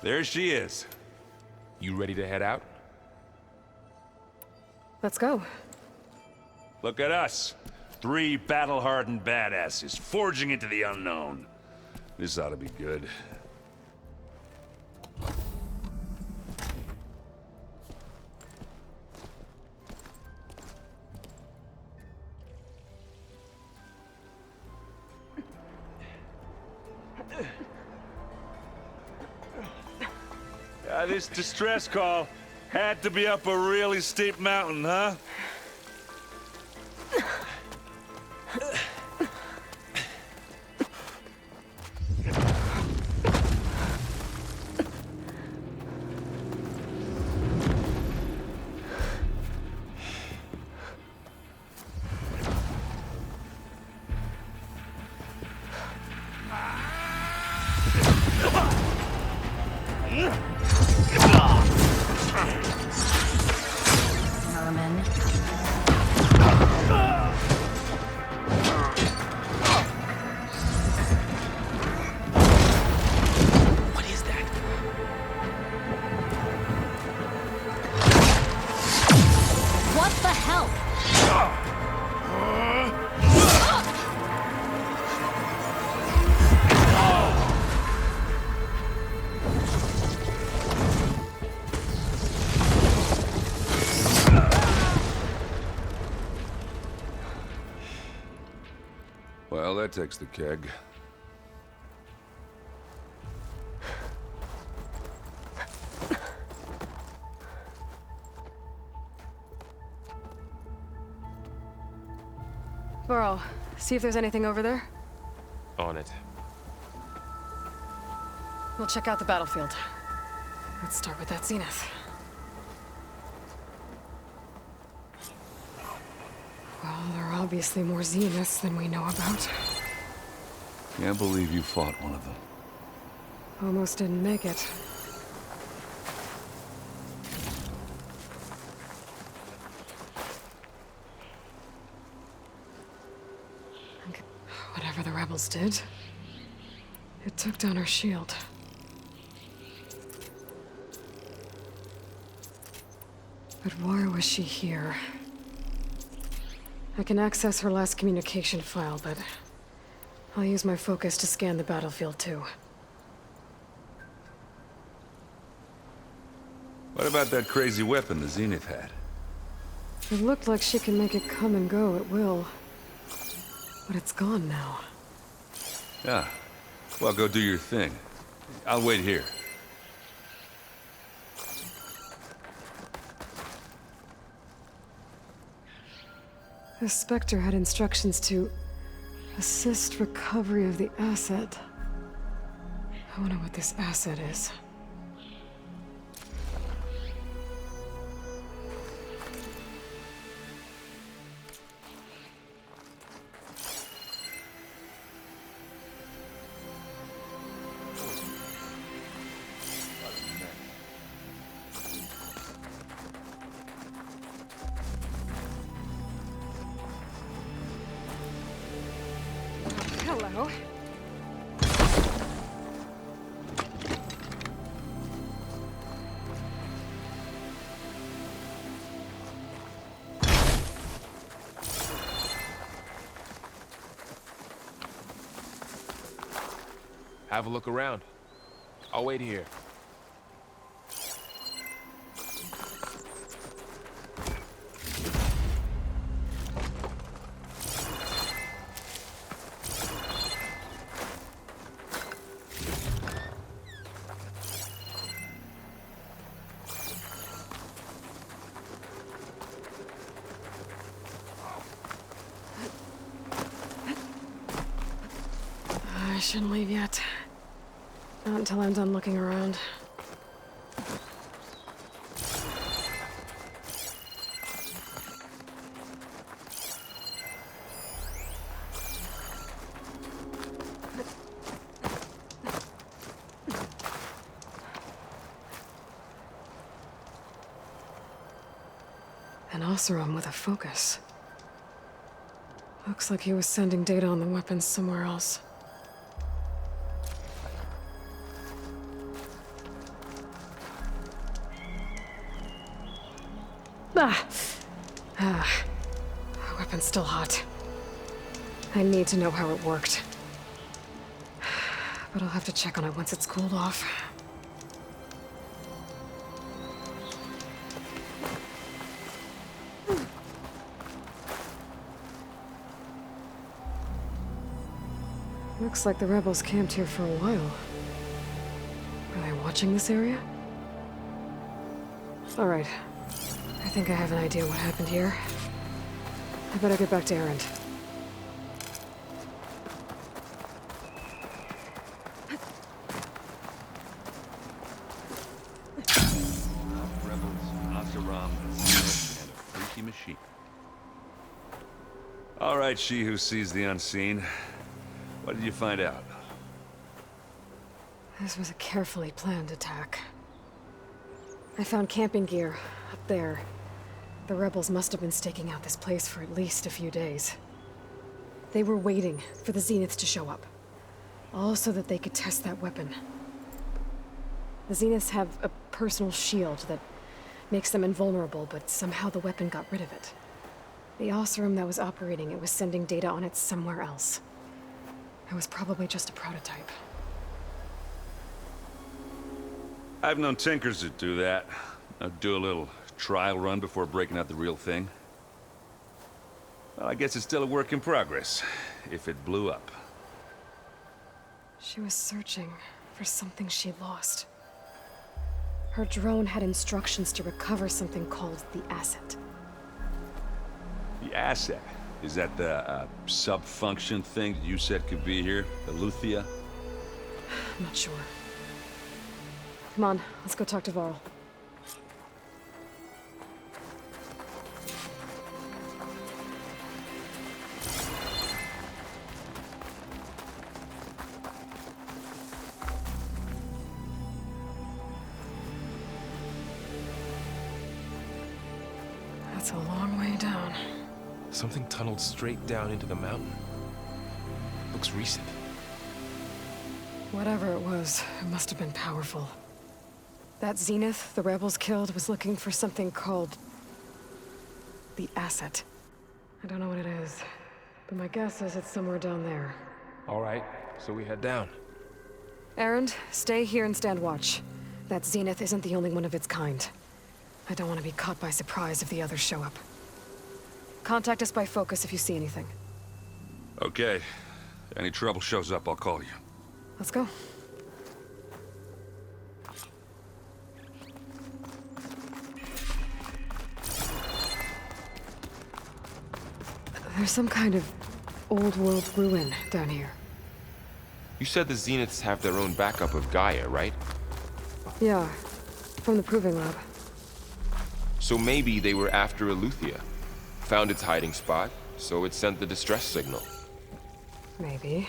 There she is. You ready to head out? Let's go. Look at us. 3 battle-hardened badasses forging into the unknown. This ought to be good. This distress call had to be up a really steep mountain, huh? Well, that takes the keg. Burl, see if there's anything over there. On it. We'll check out the battlefield. Let's start with that zenith. Well, there are obviously more zeniths than we know about. Can't believe you fought one of them. Almost didn't make it. Whatever the rebels did, it took down her shield. But why was she here? I can access her last communication file, but I'll use my focus to scan the battlefield too. What about that crazy weapon the Zenith had? It looked like she can make it come and go at will. But it's gone now. Yeah. Well, go do your thing. I'll wait here. The Spectre had instructions to assist recovery of the asset. I wonder what this asset is. Hello. Have a look around. I'll wait here. I shouldn't leave yet. Not until I'm done looking around. An Oseram with a focus. Looks like he was sending data on the weapons somewhere else. Ah! Ah. The weapon's still hot. I need to know how it worked. But I'll have to check on it once it's cooled off. Looks like the rebels camped here for a while. Are they watching this area? All right. I think I have an idea what happened here. I better get back to Erend. Machine. All right, she who sees the unseen. What did you find out? This was a carefully planned attack. I found camping gear up there. The rebels must have been staking out this place for at least a few days. They were waiting for the Zeniths to show up. All so that they could test that weapon. The Zeniths have a personal shield that makes them invulnerable, but somehow the weapon got rid of it. The Oseram that was operating it was sending data on it somewhere else. It was probably just a prototype. I've known tinkers that do that. Do a little trial run before breaking out the real thing. Well, I guess it's still a work in progress, if it blew up. She was searching for something she lost. Her drone had instructions to recover something called the asset. The asset? Is that the sub-function thing you said could be here? The Luthia? I'm not sure. Come on, let's go talk to Varl. That's a long way down. Something tunneled straight down into the mountain. Looks recent. Whatever it was, it must have been powerful. That Zenith the rebels killed was looking for something called the asset. I don't know what it is, but my guess is it's somewhere down there. All right, so we head down. Erend, stay here and stand watch. That Zenith isn't the only one of its kind. I don't want to be caught by surprise if the others show up. Contact us by focus if you see anything. Okay. Any trouble shows up, I'll call you. Let's go. There's some kind of old-world ruin down here. You said the Zeniths have their own backup of Gaia, right? Yeah, from the Proving Lab. So maybe they were after Eleuthia. Found its hiding spot, so it sent the distress signal. Maybe.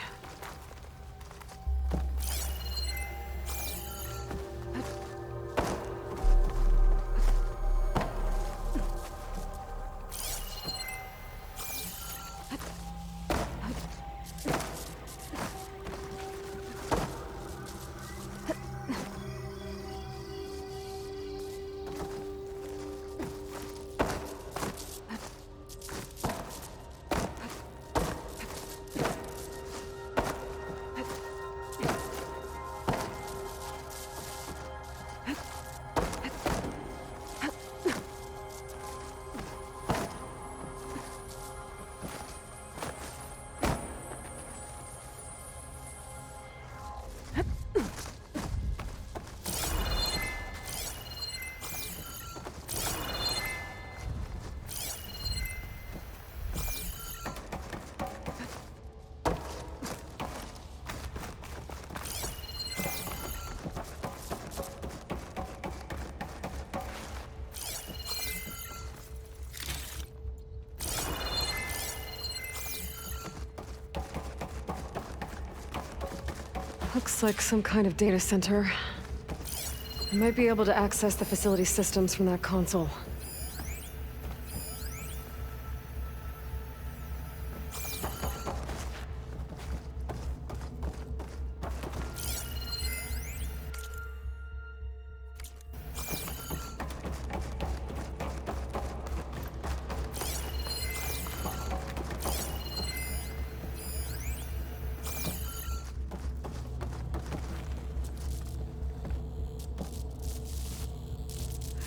Looks like some kind of data center. I might be able to access the facility systems from that console.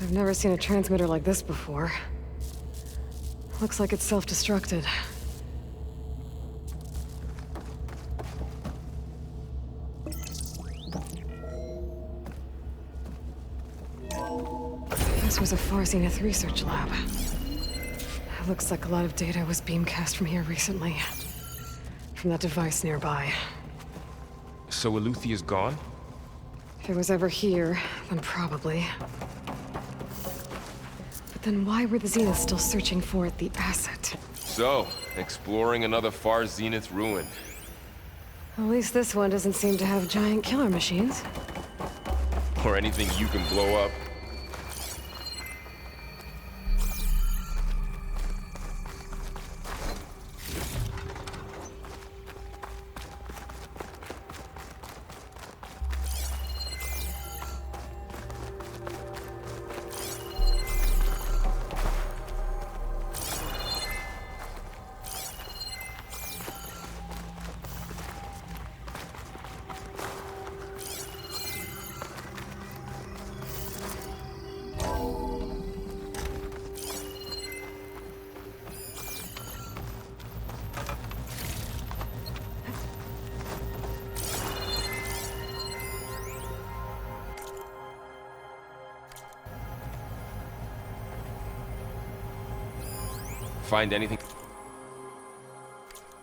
I've never seen a transmitter like this before. Looks like it's self-destructed. This was a Far Zenith research lab. It looks like a lot of data was beamcast from here recently. From that device nearby. So Eluthia's gone? If it was ever here, then probably. But then why were the Zeniths still searching for the asset? So, exploring another Far Zenith ruin. At least this one doesn't seem to have giant killer machines. Or anything you can blow up. Find anything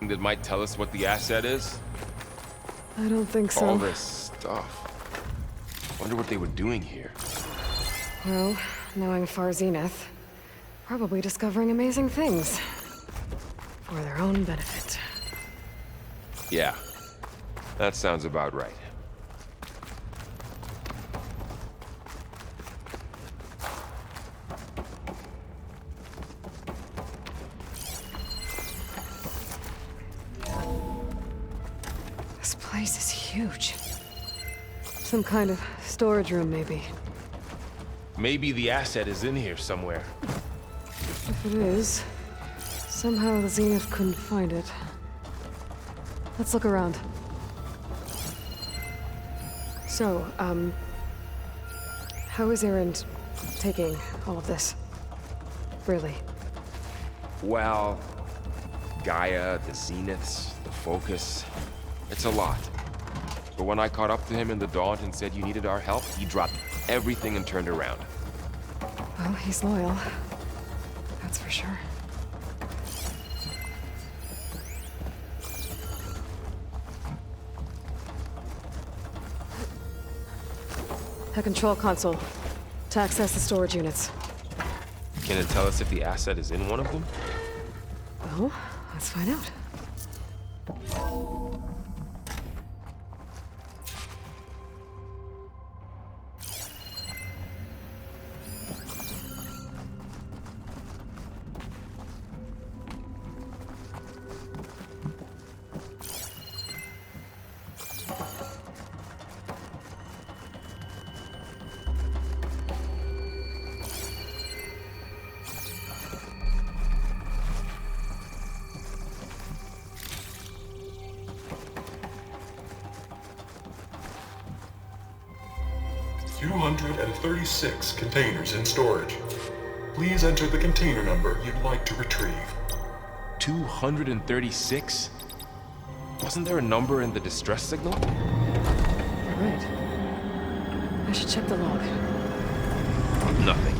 that might tell us what the asset is? I don't think so. All this stuff. Wonder what they were doing here. Well, knowing Far Zenith, probably discovering amazing things. For their own benefit. Yeah, that sounds about right. This place is huge. Some kind of storage room, maybe. Maybe the asset is in here somewhere. If it is, somehow the Zenith couldn't find it. Let's look around. So, how is Erend taking all of this? Really? Well, Gaia, the Zeniths, the Focus. It's a lot. But when I caught up to him in the Daunt and said you needed our help, he dropped everything and turned around. Well, he's loyal. That's for sure. A control console. To access the storage units. Can it tell us if the asset is in one of them? Well, let's find out. 236 containers in storage. Please enter the container number you'd like to retrieve. 236? Wasn't there a number in the distress signal? Right. I should check the log. Nothing.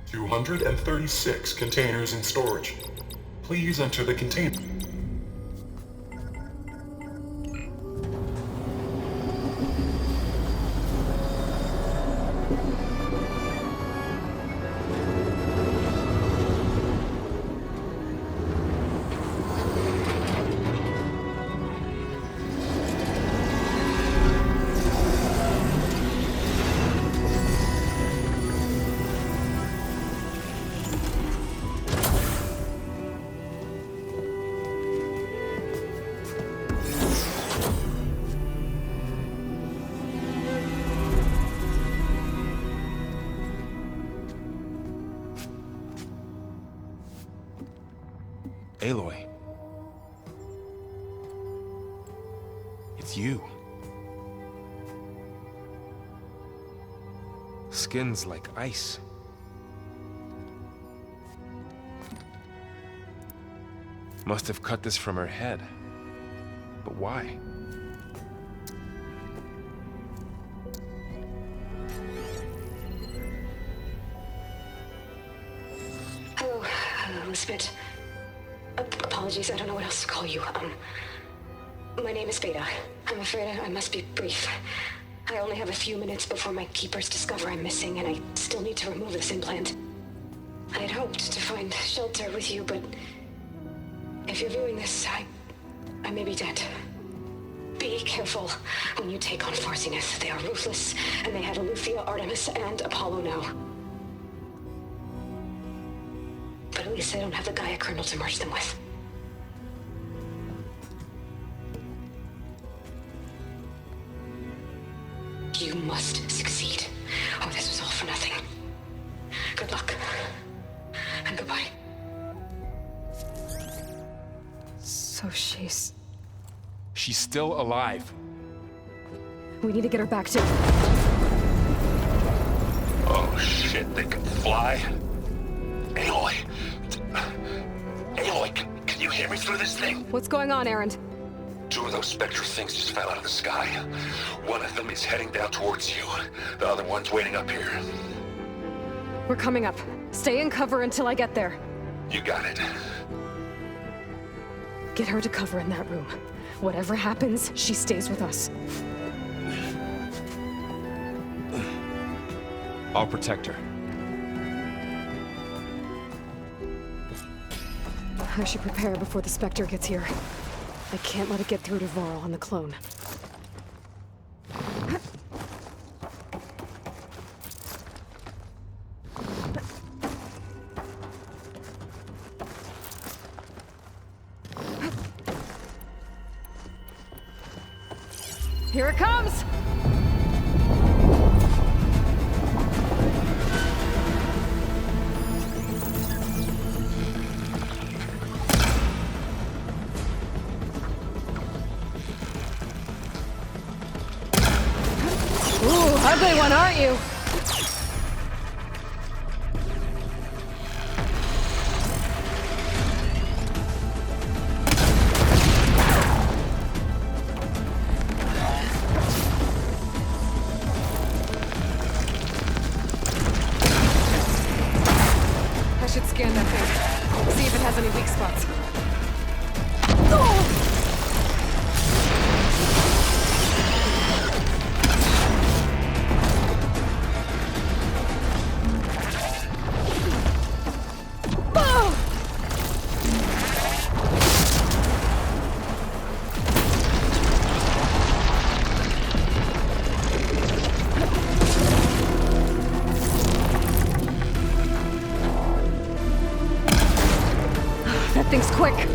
Two 236 containers in storage. Please enter the container. Aloy. It's you. Skin's like ice. Must have cut this from her head. But why? Hello, Elizabeth. Apologies, I don't know what else to call you. My name is Beta. I'm afraid I must be brief. I only have a few minutes before my keepers discover I'm missing, and I still need to remove this implant. I had hoped to find shelter with you, but if you're viewing this, I may be dead. Be careful when you take on Far Zenith. They are ruthless, and they have Aletheia, Artemis, and Apollo now. But at least I don't have the Gaia kernel to merge them with. You must succeed, or this was all for nothing. Good luck, and goodbye. So she's... She's still alive. We need to get her back to... Oh shit, they can fly? Aloy! Aloy, can you hear me through this thing? What's going on, Erend? 2 of those Spectre things just fell out of the sky. One of them is heading down towards you. The other one's waiting up here. We're coming up. Stay in cover until I get there. You got it. Get her to cover in that room. Whatever happens, she stays with us. I'll protect her. I should prepare before the Spectre gets here. I can't let it get through to Varl on the clone. Here it comes! Ooh, ugly one, aren't you? I should scan that thing. See if it has any weak spots. That thing's quick.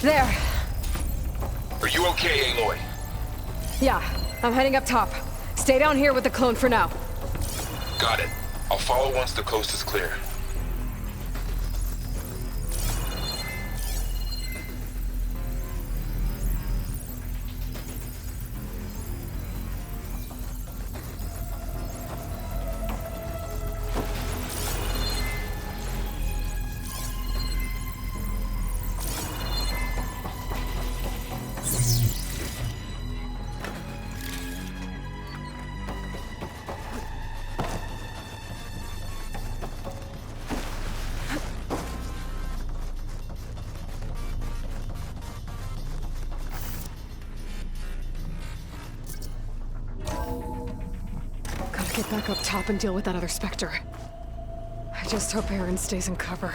There. Are you okay, Aloy? Yeah, I'm heading up top. Stay down here with the clone for now. Got it. I'll follow once the coast is clear. Gotta get back up top and deal with that other Spectre. I just hope Aaron stays in cover.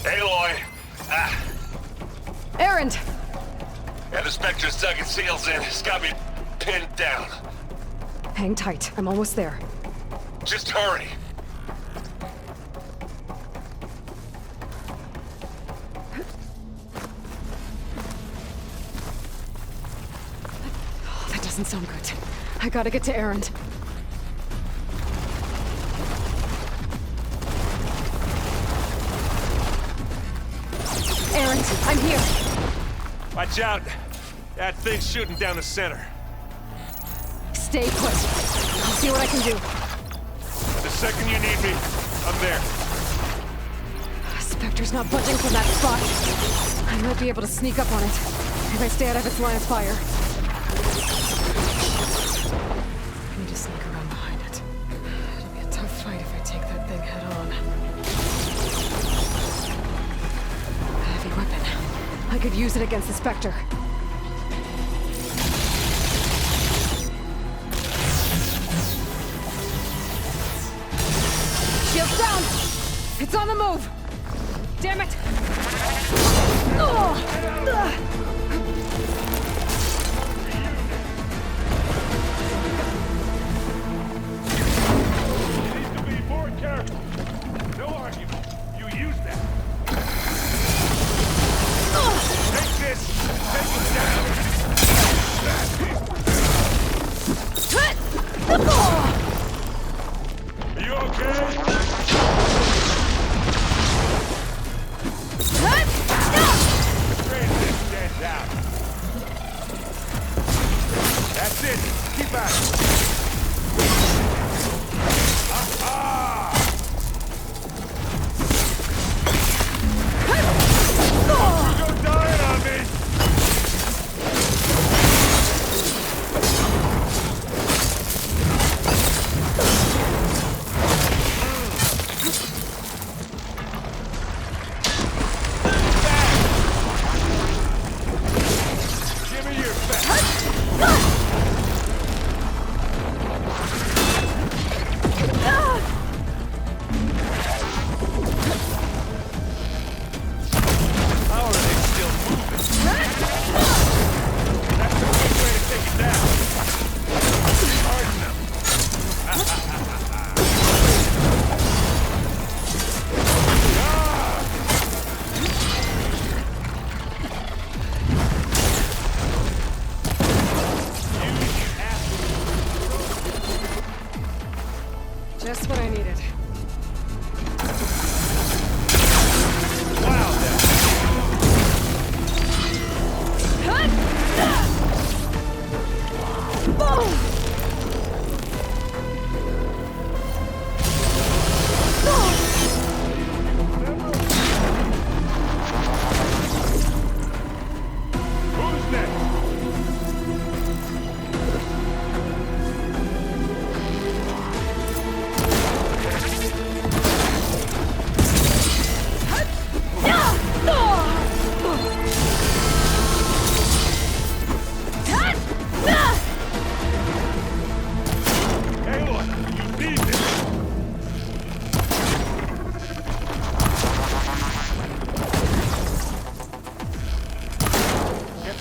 Aloy! Aaron! Yeah, the Spectre's dug its heels in. It's got me pinned down. Hang tight, I'm almost there. Just hurry. Oh, that doesn't sound good. I gotta get to Aaron. Aaron, I'm here. Watch out! That thing's shooting down the center. Stay put. I'll see what I can do. The second you need me, I'm there. Spectre's not budging from that spot. I might be able to sneak up on it if I stay out of its line of fire. I need to sneak around behind it. It'll be a tough fight if I take that thing head on. A heavy weapon. I could use it against the Spectre. Shields down! It's on the move! Damn it! Oh! You need to be more careful. No argument. You use that. Take this! Take it down! Are you okay? No!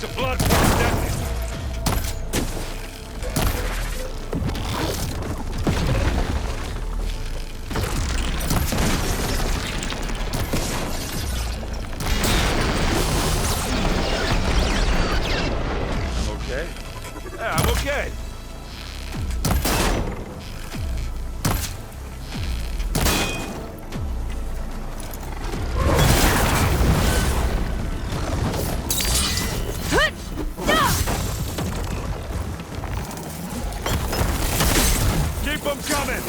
piece of blood, doesn't it? Okay. Yeah, I'm okay. Keep them coming!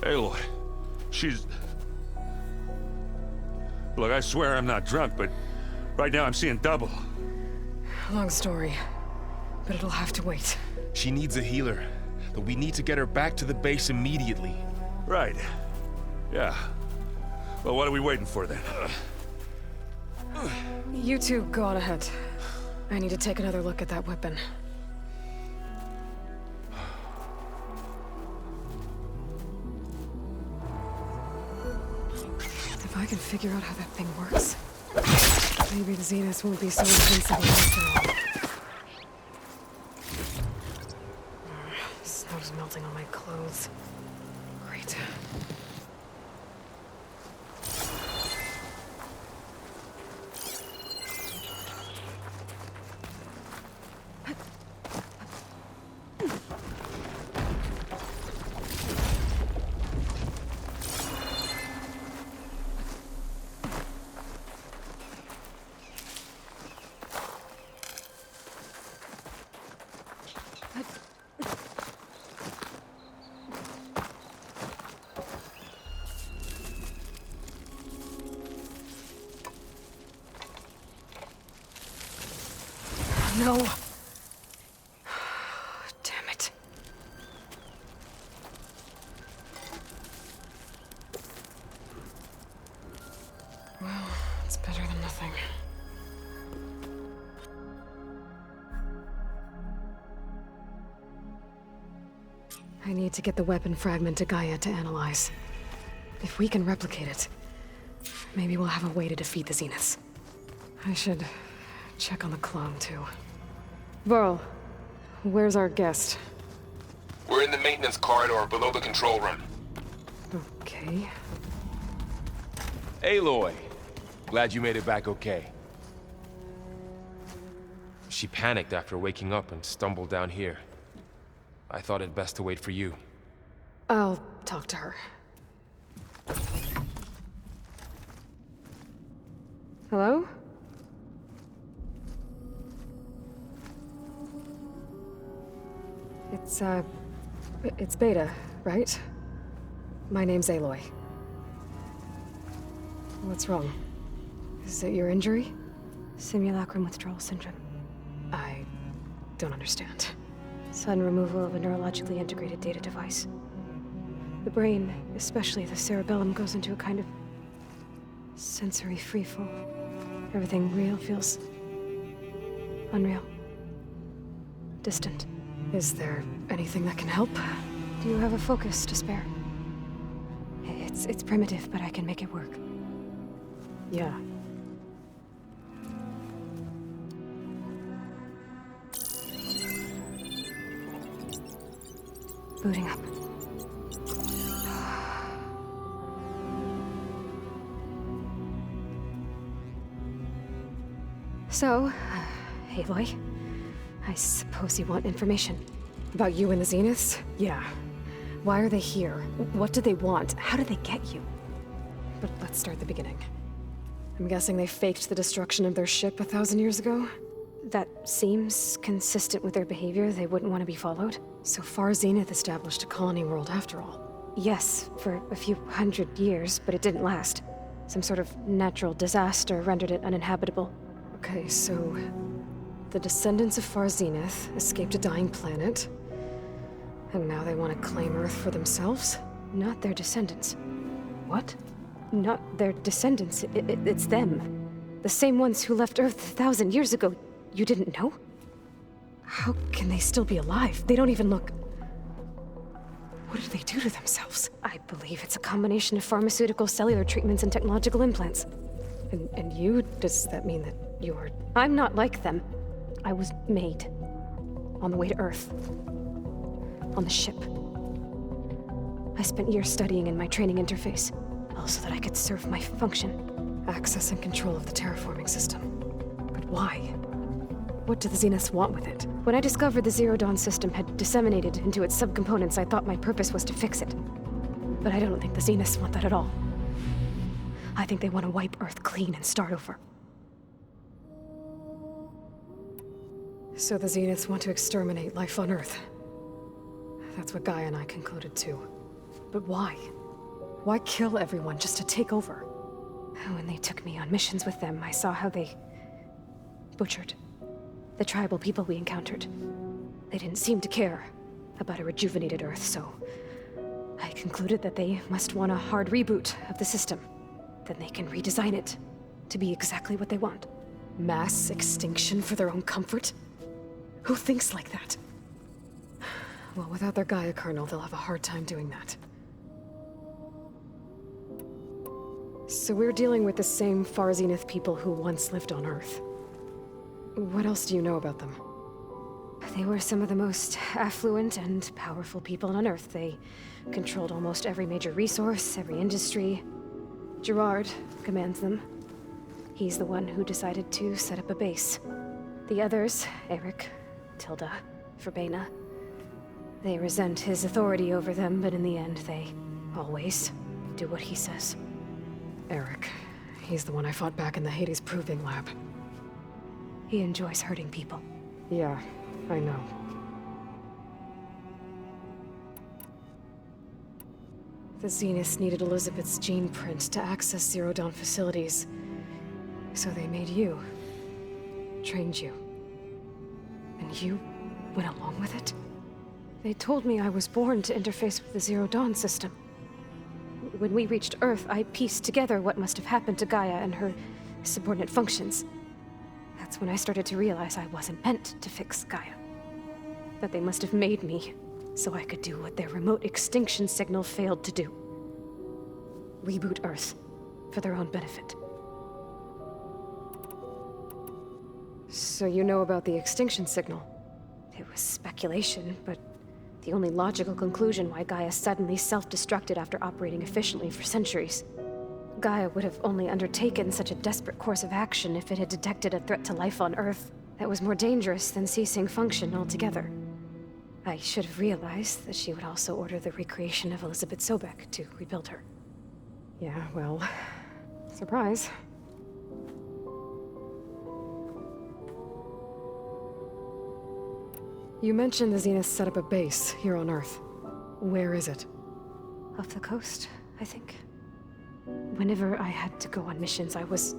Aloy, she's... Look, I swear I'm not drunk, but right now I'm seeing double. Long story, but it'll have to wait. She needs a healer, but we need to get her back to the base immediately. Right. Yeah. Well, what are we waiting for then? You two go on ahead. I need to take another look at that weapon. If I can figure out how that thing works, maybe the Zeniths won't be so invincible after all. Snow's melting on my clothes. Great. No. Damn it. Well, it's better than nothing. I need to get the weapon fragment to Gaia to analyze. If we can replicate it, maybe we'll have a way to defeat the Zeniths. I should check on the clone, too. Varl, where's our guest? We're in the maintenance corridor below the control room. Okay. Aloy, glad you made it back okay. She panicked after waking up and stumbled down here. I thought it best to wait for you. I'll talk to her. Hello? It's Beta, right? My name's Aloy. What's wrong? Is it your injury? Simulacrum withdrawal syndrome. I don't understand. Sudden removal of a neurologically integrated data device. The brain, especially the cerebellum, goes into a kind of sensory freefall. Everything real feels unreal. Distant. Is there anything that can help? Do you have a focus to spare? It's primitive, but I can make it work. Yeah. Booting up. So, Aloy, I suppose you want information. About you and the Zeniths? Yeah. Why are they here? What do they want? How did they get you? But let's start at the beginning. I'm guessing they faked the destruction of their ship 1,000 years ago? That seems consistent with their behavior. They wouldn't want to be followed. So Far Zenith established a colony world after all. Yes, for a few hundred years, but it didn't last. Some sort of natural disaster rendered it uninhabitable. Okay, so the descendants of Far Zenith escaped a dying planet, and now they want to claim Earth for themselves? Not their descendants. What? Not their descendants. It's them. The same ones who left Earth 1,000 years ago. You didn't know? How can they still be alive? They don't even look... What did they do to themselves? I believe it's a combination of pharmaceutical, cellular treatments, and technological implants. And you? Does that mean that you're... I'm not like them. I was made. On the way to Earth. On the ship. I spent years studying in my training interface, all so that I could serve my function. Access and control of the terraforming system. But why? What do the Zeniths want with it? When I discovered the Zero Dawn system had disseminated into its subcomponents, I thought my purpose was to fix it. But I don't think the Zeniths want that at all. I think they want to wipe Earth clean and start over. So the Zeniths want to exterminate life on Earth. That's what Gaia and I concluded too. But why? Why kill everyone just to take over? When they took me on missions with them, I saw how they butchered the tribal people we encountered. They didn't seem to care about a rejuvenated Earth, so I concluded that they must want a hard reboot of the system. Then they can redesign it to be exactly what they want. Mass extinction for their own comfort? Who thinks like that? Well, without their Gaia kernel, they'll have a hard time doing that. So we're dealing with the same Far Zenith people who once lived on Earth. What else do you know about them? They were some of the most affluent and powerful people on Earth. They controlled almost every major resource, every industry. Gerard commands them. He's the one who decided to set up a base. The others, Eric, Tilda, Verbena, they resent his authority over them, but in the end, they always do what he says. Eric. He's the one I fought back in the Hades Proving Lab. He enjoys hurting people. Yeah, I know. The Zeniths needed Elizabeth's gene print to access Zero Dawn facilities. So they made you. Trained you. And you went along with it? They told me I was born to interface with the Zero Dawn system. When we reached Earth, I pieced together what must have happened to Gaia and her subordinate functions. That's when I started to realize I wasn't meant to fix Gaia. That they must have made me so I could do what their remote extinction signal failed to do. Reboot Earth for their own benefit. So you know about the extinction signal? It was speculation, but the only logical conclusion why Gaia suddenly self-destructed after operating efficiently for centuries. Gaia would have only undertaken such a desperate course of action if it had detected a threat to life on Earth that was more dangerous than ceasing function altogether. I should have realized that she would also order the recreation of Elizabeth Sobek to rebuild her. Yeah, well, surprise. You mentioned the Zeniths set up a base here on Earth. Where is it? Off the coast, I think. Whenever I had to go on missions, I was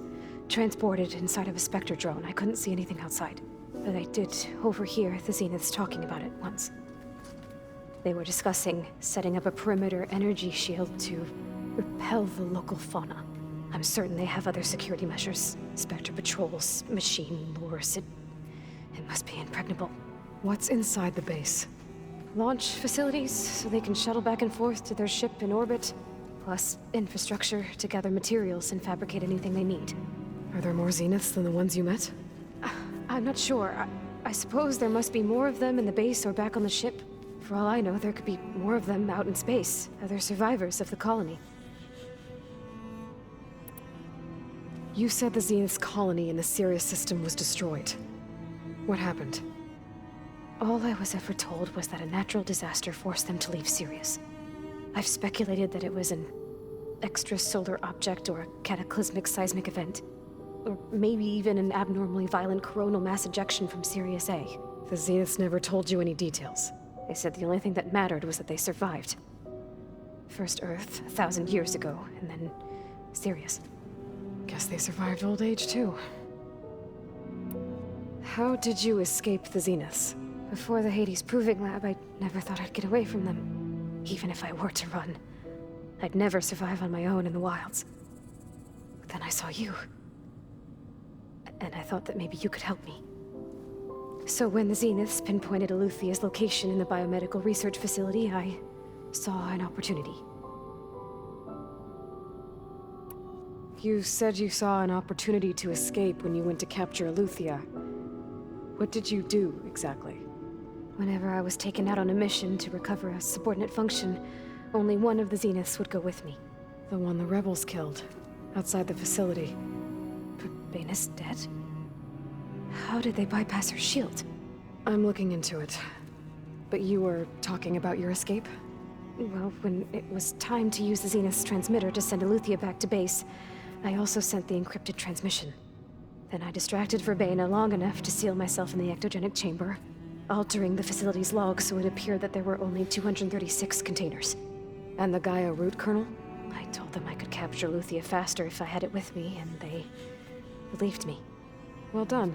transported inside of a Spectre drone. I couldn't see anything outside. But I did overhear the Zeniths talking about it once. They were discussing setting up a perimeter energy shield to repel the local fauna. I'm certain they have other security measures. Spectre patrols, machine lures. It must be impregnable. What's inside the base? Launch facilities, so they can shuttle back and forth to their ship in orbit. Plus infrastructure to gather materials and fabricate anything they need. Are there more Zeniths than the ones you met? I'm not sure. I suppose there must be more of them in the base or back on the ship. For all I know, there could be more of them out in space, other survivors of the colony. You said the Zenith's colony in the Sirius system was destroyed. What happened? All I was ever told was that a natural disaster forced them to leave Sirius. I've speculated that it was an extrasolar object or a cataclysmic seismic event. Or maybe even an abnormally violent coronal mass ejection from Sirius A. The Zeniths never told you any details. They said the only thing that mattered was that they survived. First Earth, 1,000 years ago, and then Sirius. Guess they survived old age, too. How did you escape the Zeniths? Before the Hades Proving Lab, I never thought I'd get away from them. Even if I were to run. I'd never survive on my own in the wilds. But then I saw you. And I thought that maybe you could help me. So when the Zeniths pinpointed Eluthia's location in the biomedical research facility, I saw an opportunity. You said you saw an opportunity to escape when you went to capture Eluthia. What did you do, exactly? Whenever I was taken out on a mission to recover a subordinate function, only one of the Zeniths would go with me. The one the rebels killed, outside the facility. But Baina's dead? How did they bypass her shield? I'm looking into it. But you were talking about your escape? Well, when it was time to use the Zenith's transmitter to send Eluthia back to base, I also sent the encrypted transmission. Then I distracted Verbaina long enough to seal myself in the ectogenic chamber, altering the facility's log so it appeared that there were only 236 containers. And the Gaia root kernel? I told them I could capture Eluthia faster if I had it with me, and they believed me. Well done.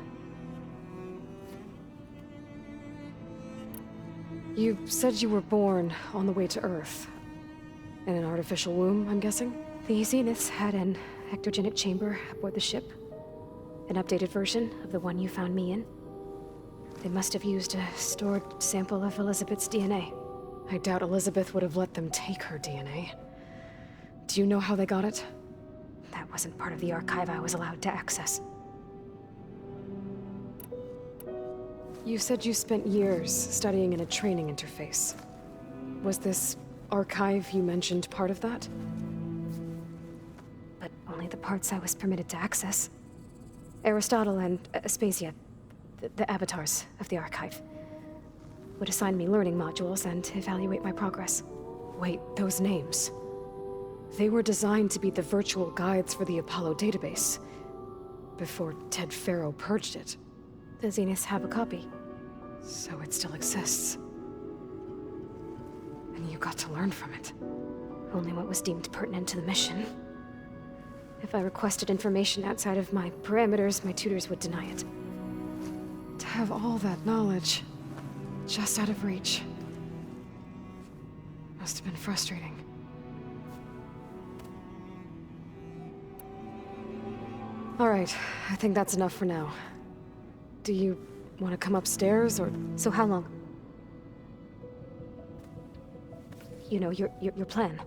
You said you were born on the way to Earth. In an artificial womb, I'm guessing? The Zeniths had an ectogenic chamber aboard the ship. An updated version of the one you found me in. They must have used a stored sample of Elizabeth's DNA. I doubt Elizabeth would have let them take her DNA. Do you know how they got it? That wasn't part of the archive I was allowed to access. You said you spent years studying in a training interface. Was this archive you mentioned part of that? But only the parts I was permitted to access. Aristotle and Aspasia, the avatars of the archive, would assign me learning modules and evaluate my progress. Wait, those names. They were designed to be the virtual guides for the Apollo database, before Ted Faro purged it. The Zeniths have a copy. So it still exists. And you got to learn from it. Only what was deemed pertinent to the mission. If I requested information outside of my parameters, my tutors would deny it. To have all that knowledge, just out of reach. Must have been frustrating. All right, I think that's enough for now. Do you want to come upstairs, or...? So how long? You know, your plan.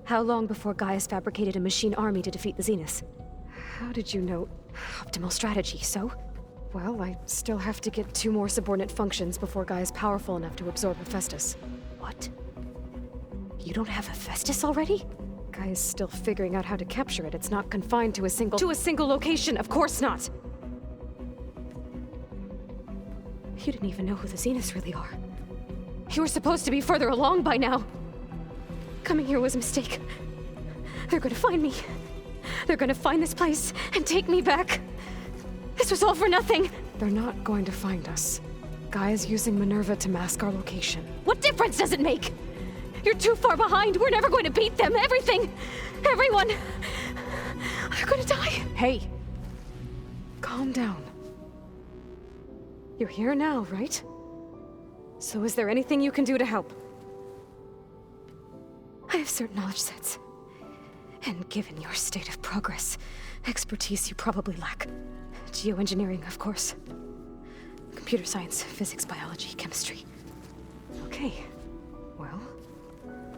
How long before Gaius fabricated a machine army to defeat the Zeniths? How did you know? Optimal strategy, so? Well, I still have to get 2 more subordinate functions before Gaia's powerful enough to absorb Hephaestus. What? You don't have Hephaestus already? Gaia's still figuring out how to capture it. It's not confined to a single... To a single location! Of course not! You didn't even know who the Zeniths really are. You were supposed to be further along by now! Coming here was a mistake. They're gonna find me. They're gonna find this place and take me back. This was all for nothing! They're not going to find us. Gaia's using Minerva to mask our location. What difference does it make? You're too far behind. We're never going to beat them. Everything, everyone, are gonna die. Hey, calm down. You're here now, right? So is there anything you can do to help? I have certain knowledge sets. And given your state of progress, expertise you probably lack. Geoengineering, of course. Computer science, physics, biology, chemistry. Okay. Well,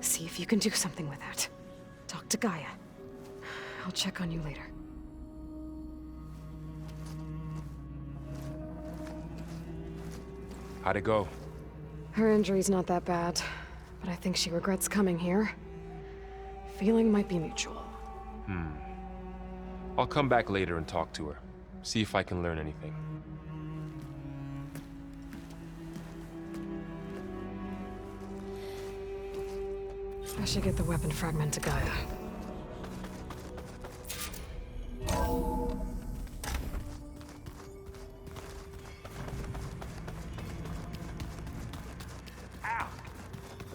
see if you can do something with that. Talk to Gaia. I'll check on you later. How'd it go? Her injury's not that bad, but I think she regrets coming here. Feeling might be mutual. I'll come back later and talk to her. See if I can learn anything. I should get the weapon fragment to Gaia.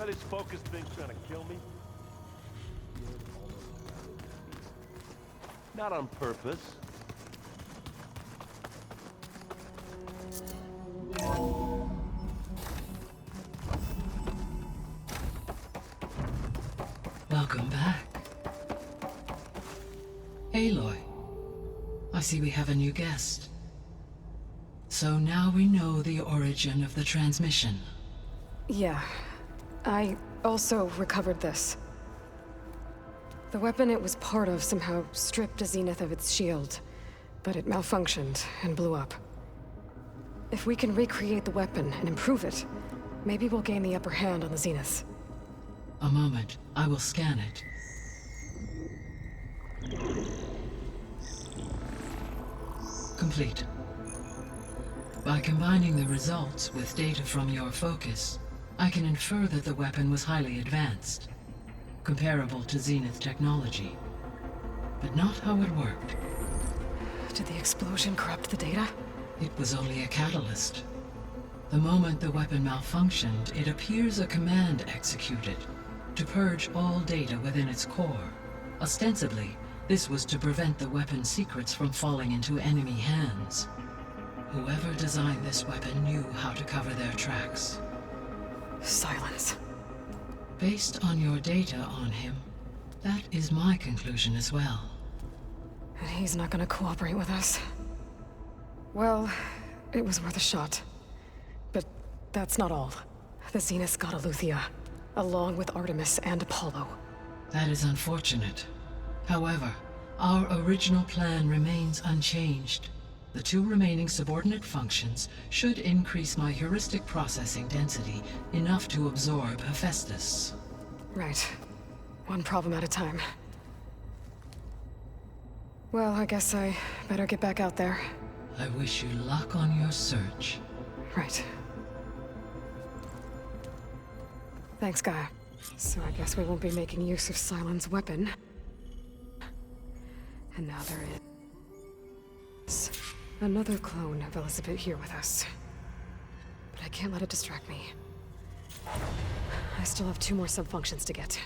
That his focus thing's trying to kill me? Not on purpose. Welcome back. Aloy, I see we have a new guest. So now we know the origin of the transmission. Yeah. I also recovered this. The weapon it was part of somehow stripped a Zenith of its shield, but it malfunctioned and blew up. If we can recreate the weapon and improve it, maybe we'll gain the upper hand on the Zeniths. A moment, I will scan it. Complete. By combining the results with data from your focus, I can infer that the weapon was highly advanced, comparable to Zenith technology, but not how it worked. Did the explosion corrupt the data? It was only a catalyst. The moment the weapon malfunctioned, it appears a command executed to purge all data within its core. Ostensibly, this was to prevent the weapon's secrets from falling into enemy hands. Whoever designed this weapon knew how to cover their tracks. Silence. Based on your data on him, that is my conclusion as well. And he's not gonna cooperate with us. Well, it was worth a shot. But that's not all. The Zeniths got Aletheia, along with Artemis and Apollo. That is unfortunate. However, our original plan remains unchanged. The two remaining subordinate functions should increase my heuristic processing density enough to absorb Hephaestus. Right. One problem at a time. Well, I guess I better get back out there. I wish you luck on your search. Right. Thanks, Gaia. So I guess we won't be making use of Cylon's weapon. And now there is another clone of Elizabeth here with us. But I can't let it distract me. I still have 2 more sub-functions to get.